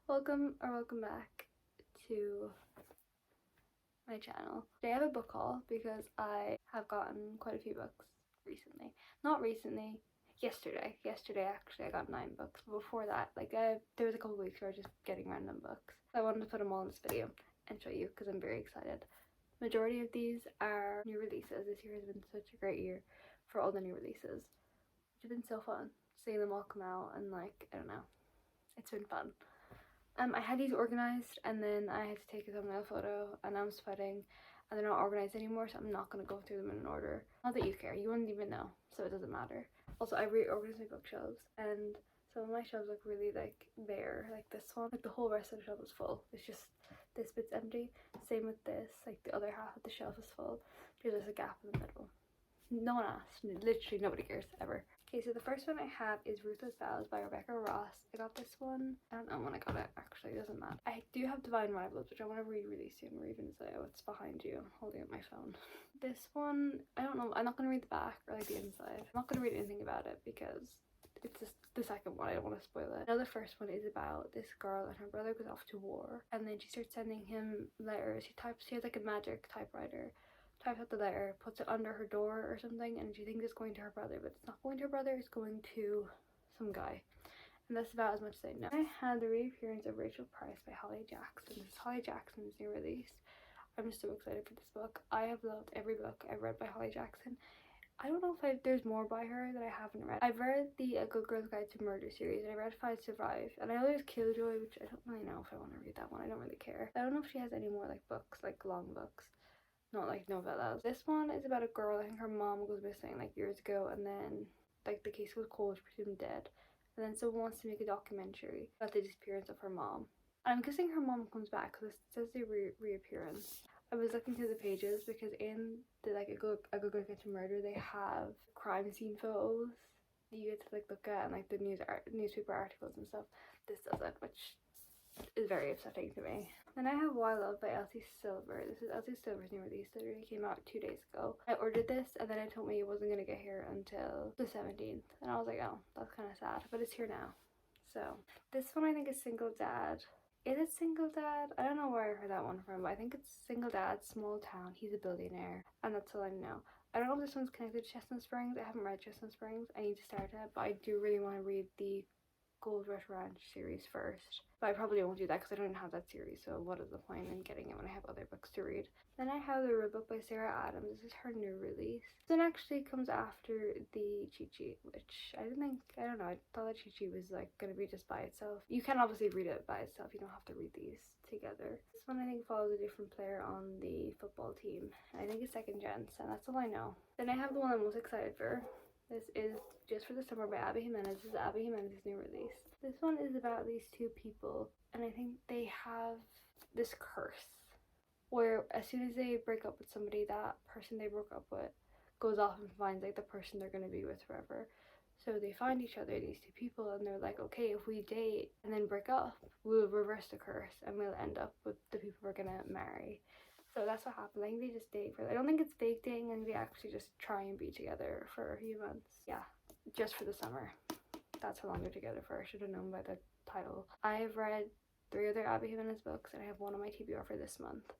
Welcome back to my channel. Today I have a book haul because I have gotten quite a few books recently. Not recently, yesterday. Yesterday actually I got 9 books. But before that, there was a couple of weeks where I was just getting random books. I wanted to put them all in this video and show you because I'm very excited. Majority of these are new releases. This year has been such a great year for all the new releases. It's been so fun seeing them all come out and I don't know. It's been fun. I had these organized and then I had to take a thumbnail photo and I'm sweating and they're not organized anymore, so I'm not going to go through them in an order. Not that you care, you wouldn't even know, so it doesn't matter. Also, I reorganized my bookshelves and some of my shelves look really bare, like this one. Like the whole rest of the shelf is full. It's just this bit's empty. Same with this, like the other half of the shelf is full. There's just a gap in the middle. No one asked, literally nobody cares ever. Okay, so the first one I have is Ruthless Vows by Rebecca Ross. I got this one, I don't know when I got it actually, it doesn't matter. I do have Divine Rivals, which I want to re-release soon, or even say, oh, it's behind you, I'm holding up my phone. This one, I don't know, I'm not going to read the back or like the inside. I'm not going to read anything about it because it's just the second one, I don't want to spoil it. I know the first one is about this girl and her brother goes off to war and then she starts sending him letters. She has like a magic typewriter, types out the letter, puts it under her door or something, and she thinks it's going to her brother, but it's not going to her brother, it's going to some guy. And that's about as much as I know. I had the reappearance of Rachel Price by Holly Jackson. This is Holly Jackson's new release. I'm just so excited for this book. I have loved every book I've read by Holly Jackson. I don't know if there's more by her that I haven't read. I've read the A Good Girl's Guide to Murder series, and I read Five Survive, and I know there's Killjoy, which I don't really know if I want to read that one. I don't really care. I don't know if she has any more books, long books. Not like novellas. This one is about a girl. I think her mom goes missing years ago, and then the case was cold, presumed dead, and then someone wants to make a documentary about the disappearance of her mom. I'm guessing her mom comes back because it says the reappearance. I was looking through the pages because in the A Good Girl Guide to Murder they have crime scene photos that you get to look at, and the newspaper articles and stuff. This doesn't, which is very upsetting to me. Then I have Why Love by Elsie Silver. This is Elsie Silver's new release. It already came out 2 days ago. I ordered this and then it told me it wasn't going to get here until the 17th. And I was like, oh, that's kind of sad. But it's here now. So this one I think is Single Dad. Is it Single Dad? I don't know where I heard that one from, but I think it's Single Dad, Small Town. He's a billionaire. And that's all I know. I don't know if this one's connected to Chestnut Springs. I haven't read Chestnut Springs. I need to start it. But I do really want to read the Gold Rush Ranch series first, but I probably won't do that because I don't have that series, so what is the point in getting it when I have other books to read. Then I have The Real Book by Sarah Adams. This is her new release. This one actually comes after the cheat sheet, which I don't know, I thought that cheat sheet was gonna be just by itself. You can obviously read it by itself, you don't have to read these together. This one I think follows a different player on the football team. I think it's Second Chance, and that's all I know. Then I have the one I'm most excited for. This is Just for the Summer by Abby Jimenez. This is Abby Jimenez's new release. This one is about these two people, and I think they have this curse where as soon as they break up with somebody, that person they broke up with goes off and finds the person they're going to be with forever. So they find each other, these two people, and they're like, okay, if we date and then break up, we'll reverse the curse and we'll end up with the people we're going to marry. So that's what happened. I think they just date I don't think it's fake dating, and they actually just try and be together for a few months. Yeah, Just for the Summer. That's how long they're together for. I should have known by the title. I have read 3 other Abby Jimenez books, and I have one on my TBR for this month.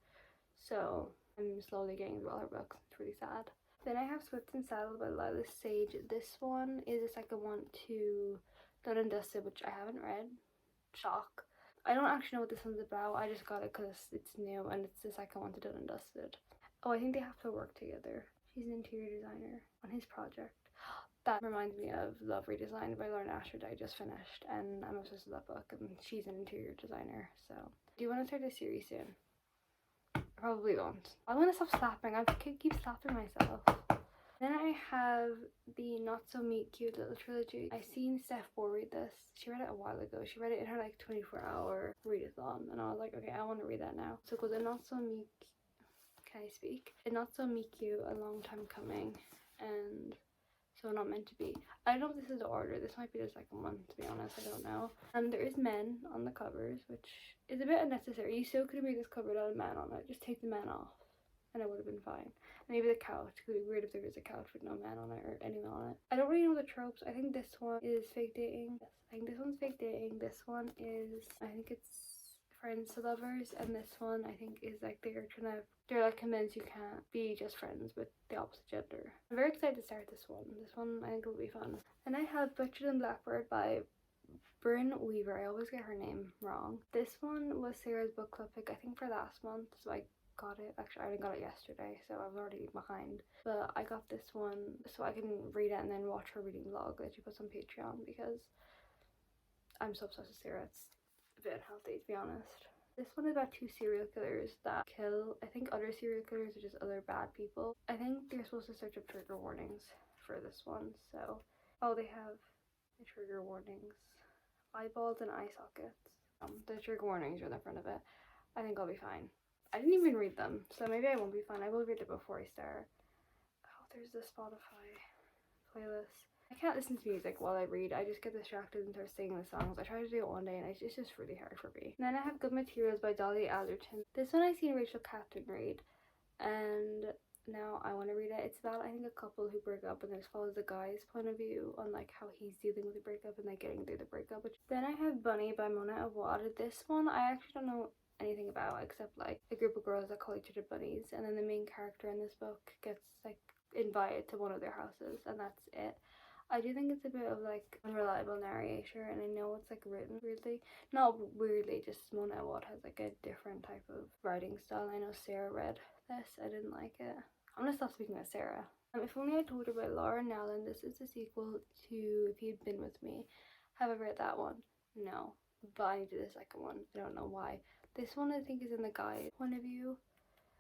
So I'm slowly getting through all her books. It's really sad. Then I have Swift and Saddled by Lila Sage. This one is the second one to Done and Dusted, which I haven't read. Shock. I don't actually know what this one's about. I just got it because it's new and it's the second one to Done and Dusted. Oh, I think they have to work together. She's an interior designer on his project. That reminds me of Love Redesigned by Lauren Asher that I just finished, and I'm obsessed with that book, and she's an interior designer. So do you want to start a series soon? I probably won't. I'm gonna stop slapping. I keep slapping myself. Then I have the Not So Meet Cute little trilogy. I seen Steph Bohr read this. She read it a while ago. She read it in her 24-hour readathon, and I was like, okay, I want to read that now. So it goes A Not So Meet. Can I speak? A Not So Meet Cute, A Long Time Coming, and So Not Meant to Be. I don't know if this is the order. This might be the second one, to be honest. I don't know. And there is men on the covers, which is a bit unnecessary. You still could read this cover without a man on it. Just take the men off. and I would have been fine. Maybe the couch. It could be weird if there was a couch with no man on it or anyone on it. I don't really know the tropes. I think this one is fake dating. Yes, I think this one's fake dating. This one is, I think it's friends to lovers, and this one I think is like they're like convinced you can't be just friends with the opposite gender. I'm very excited to start this one. This one I think will be fun. And I have Butchered and Blackbird by Bryn Weaver. I always get her name wrong. This one was Sarah's book club pick, I think, for last month, so I got it. Actually, I only got it yesterday, so I was already behind. But I got this one so I can read it and then watch her reading vlog that she puts on Patreon, because I'm so obsessed with Sarah. It's a bit unhealthy, to be honest. This one is about 2 serial killers that kill, I think, other serial killers or just other bad people. I think you're supposed to search up trigger warnings for this one, so... Oh, they have the trigger warnings. Eyeballs and eye sockets. The trigger warnings are in the front of it. I think I'll be fine. I didn't even read them, so maybe I won't be fine. I will read it before I start. Oh, there's the Spotify playlist. I can't listen to music while I read. I just get distracted and start singing the songs. I try to do it one day and it's just really hard for me. And then I have Good Materials by Dolly Alderton. This one I seen Rachel Catherine read, and now I want to read it. It's about, I think, a couple who break up, and it follows the guy's point of view on like how he's dealing with the breakup and like getting through the breakup. Then I have Bunny by Mona Awad. This one I actually don't know anything about except like a group of girls that call each other bunnies, and then the main character in this book gets like invited to one of their houses, and that's it. I do think it's a bit of like unreliable narration, and I know it's like written weirdly. Not weirdly, just Mona Awad has like a different type of writing style. I know Sarah read this. I didn't like it. I'm gonna stop speaking about Sarah. If Only I Told Her by Laura Nowlin. This is the sequel to If You'd Been With Me. Have I read that one? No. But I need to do the second one. I don't know why. This one I think is in the guide point of view.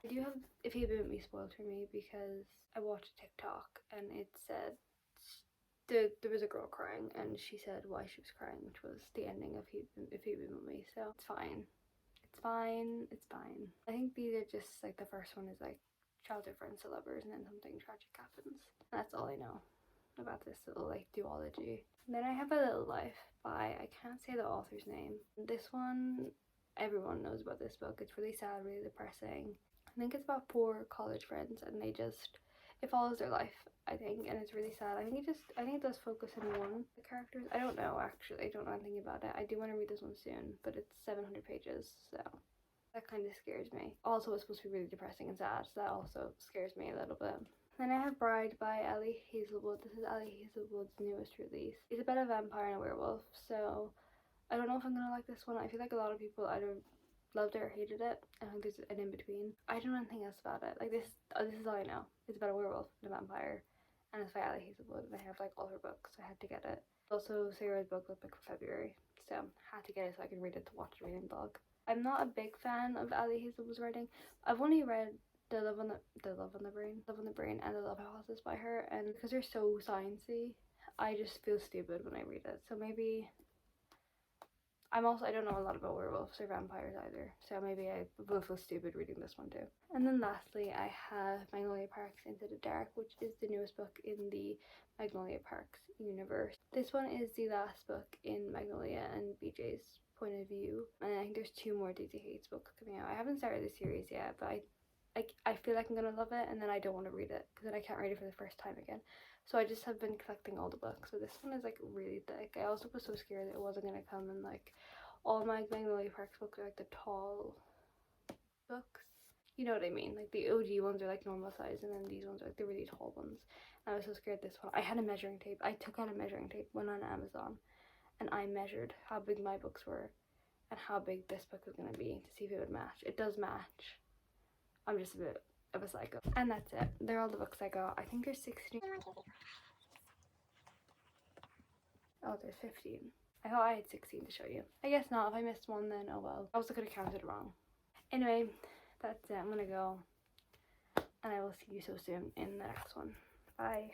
I do have If You'd Been With Me spoiled for me because I watched TikTok and it said there was a girl crying and she said why she was crying, which was the ending of If You'd Been With Me. So it's fine. It's fine. It's fine. I think these are just like, the first one is like childhood friends to lovers and then something tragic happens. That's all I know about this little like duology. And then I have A Little Life by, I can't say the author's name. This one, everyone knows about this book. It's really sad, really depressing. I think it's about 4 college friends and it follows their life, I think, and it's really sad. I think it does focus on one of the characters. I don't know, actually. I don't know anything about it. I do want to read this one soon, but it's 700 pages, so that kind of scares me. Also, it's supposed to be really depressing and sad, so that also scares me a little bit. Then I have Bride by Ellie Hazelwood. This is Ellie Hazelwood's newest release. It's about a vampire and a werewolf, so I don't know if I'm gonna like this one. I feel like a lot of people either loved it or hated it. I think there's an in-between. I don't know anything else about it. Like this is all I know. It's about a werewolf and a vampire, and it's by Ellie Hazelwood, and I have like all her books, so I had to get it. Also Sarah's book club pick for February, so I had to get it so I can read it to watch the reading vlog. I'm not a big fan of Ellie Hazelwood's writing. I've only read The Love on the Brain, and The Love Houses by her, and because they're so sciencey, I just feel stupid when I read it. So maybe I don't know a lot about werewolves or vampires either, so maybe I will feel stupid reading this one too. And then lastly, I have Magnolia Parks Into the Dark, which is the newest book in the Magnolia Parks universe. This one is the last book in Magnolia and BJ's point of view, and I think there's 2 more Daisy Hates books coming out. I haven't started the series yet, but I feel like I'm gonna love it, and then I don't want to read it because then I can't read it for the first time again. So I just have been collecting all the books. So this one is like really thick. I also was so scared that it wasn't gonna come in like all my Magnolia Parks books are like the tall books. You know what I mean? Like the OG ones are like normal size, and then these ones are like the really tall ones. And I was so scared this one. I had a measuring tape. I took out a measuring tape, went on Amazon, and I measured how big my books were and how big this book was gonna be to see if it would match. It does match. I'm just a bit of a psycho. And that's it. They're all the books I got. I think there's 16. Oh, there's 15. I thought I had 16 to show you. I guess not. If I missed one, then oh well. I also could have counted wrong. Anyway, that's it. I'm gonna go, and I will see you so soon in the next one. Bye.